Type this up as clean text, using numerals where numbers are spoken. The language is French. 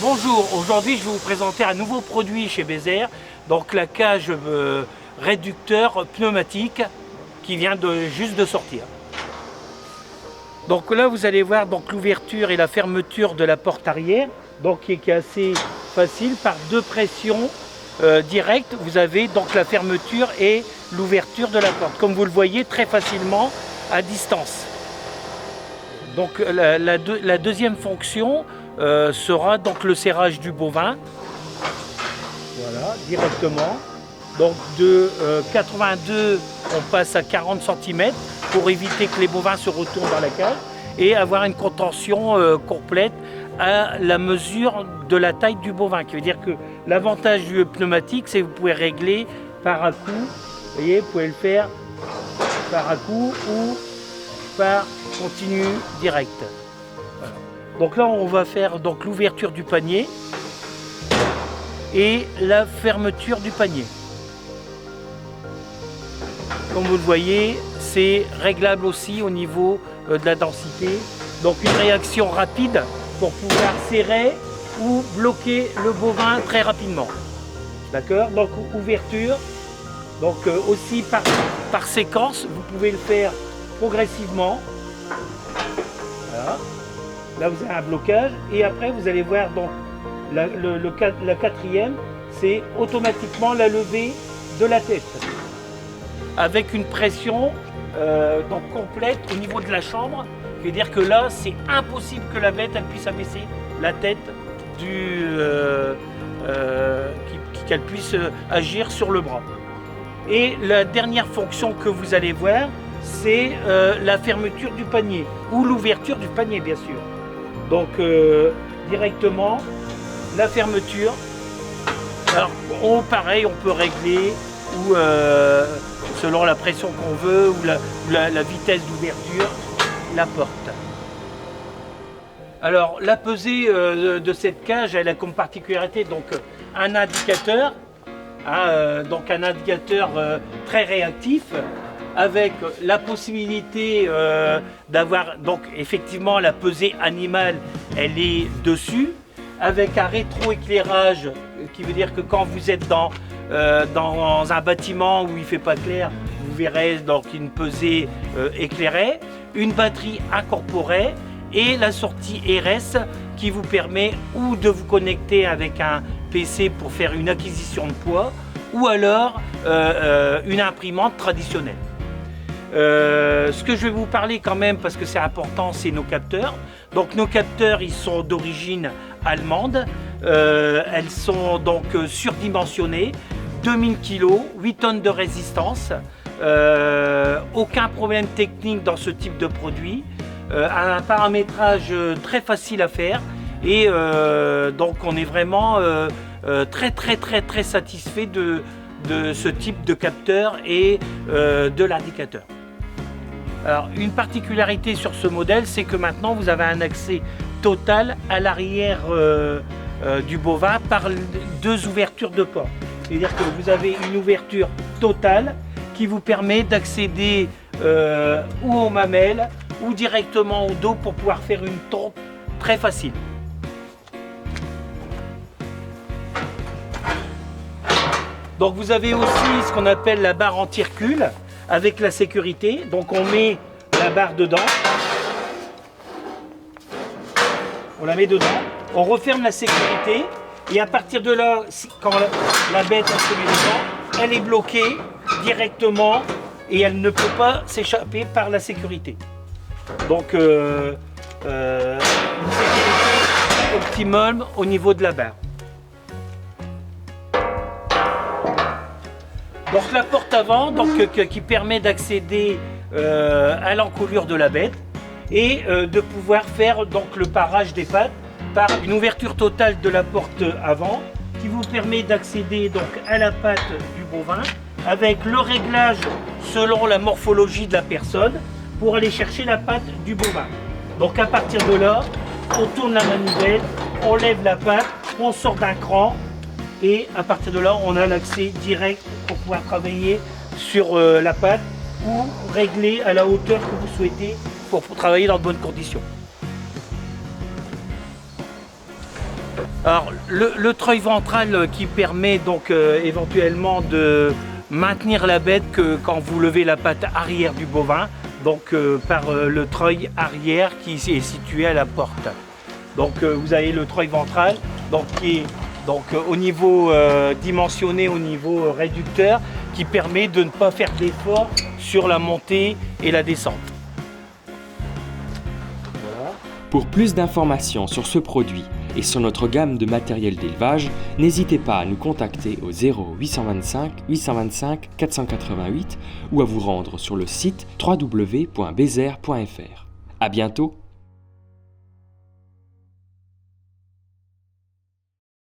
Bonjour, aujourd'hui je vais vous présenter un nouveau produit chez Bézère, donc la cage réducteur pneumatique qui vient juste de sortir. Donc là vous allez voir l'ouverture et la fermeture de la porte arrière, donc qui est assez facile par deux pressions directes. Vous avez donc la fermeture et l'ouverture de la porte, comme vous le voyez très facilement à distance. Donc la deuxième fonction sera donc le serrage du bovin, voilà, directement. Donc de 82, on passe à 40 cm pour éviter que les bovins se retournent dans la cage et avoir une contention complète à la mesure de la taille du bovin. Qui veut dire que l'avantage du pneumatique, c'est que vous pouvez régler par à coup. Vous voyez, vous pouvez le faire par à coup ou par continu direct. Voilà. Donc là, on va faire l'ouverture du panier et la fermeture du panier. Comme vous le voyez, c'est réglable aussi au niveau de la densité. Donc une réaction rapide pour pouvoir serrer ou bloquer le bovin très rapidement. D'accord? Donc ouverture, donc aussi par séquence, vous pouvez le faire progressivement. Voilà. Là vous avez un blocage et après vous allez voir donc la quatrième, c'est automatiquement la levée de la tête avec une pression complète au niveau de la chambre. C'est-à-dire que là c'est impossible que la bête elle puisse abaisser la tête qu'elle puisse agir sur le bras. Et la dernière fonction que vous allez voir, c'est la fermeture du panier ou l'ouverture du panier bien sûr. Donc directement la fermeture. Alors pareil, on peut régler ou selon la pression qu'on veut ou la vitesse d'ouverture la porte. Alors la pesée de cette cage, elle a comme particularité donc un indicateur, donc un indicateur très réactif, avec la possibilité d'avoir donc effectivement la pesée animale, elle est dessus, avec un rétroéclairage qui veut dire que quand vous êtes dans un bâtiment où il ne fait pas clair, vous verrez donc une pesée éclairée, une batterie incorporée et la sortie RS qui vous permet ou de vous connecter avec un PC pour faire une acquisition de poids ou alors une imprimante traditionnelle. Ce que je vais vous parler quand même parce que c'est important, c'est nos capteurs. Donc nos capteurs, ils sont d'origine allemande, elles sont donc surdimensionnées, 2000 kg, 8 tonnes de résistance, aucun problème technique dans ce type de produit, un paramétrage très facile à faire et donc on est vraiment très satisfait de ce type de capteur et de l'indicateur. Alors une particularité sur ce modèle, c'est que maintenant vous avez un accès total à l'arrière du bovin par deux ouvertures de porte. C'est-à-dire que vous avez une ouverture totale qui vous permet d'accéder ou aux mamelles ou directement au dos pour pouvoir faire une tonte très facile. Donc vous avez aussi ce qu'on appelle la barre anti-recul avec la sécurité. Donc on met la barre dedans, on la met dedans, on referme la sécurité et à partir de là, quand la bête elle se met dedans, elle est bloquée directement et elle ne peut pas s'échapper par la sécurité. Donc une sécurité optimum au niveau de la barre. Donc la porte avant qui permet d'accéder à l'encolure de la bête et de pouvoir faire donc le parage des pattes par une ouverture totale de la porte avant qui vous permet d'accéder donc à la patte du bovin avec le réglage selon la morphologie de la personne pour aller chercher la patte du bovin. Donc à partir de là, on tourne la manivelle, on lève la patte, on sort d'un cran et à partir de là, on a l'accès direct pour pouvoir travailler sur la patte ou régler à la hauteur que vous souhaitez pour travailler dans de bonnes conditions. Alors le treuil ventral qui permet donc éventuellement de maintenir la bête quand vous levez la patte arrière du bovin, donc par le treuil arrière qui est situé à la porte. Donc vous avez le treuil ventral donc, qui est au niveau dimensionné au niveau réducteur, qui permet de ne pas faire d'effort sur la montée et la descente. Voilà. Pour plus d'informations sur ce produit et sur notre gamme de matériel d'élevage, n'hésitez pas à nous contacter au 0825 825 488 ou à vous rendre sur le site www.bezer.fr. À bientôt!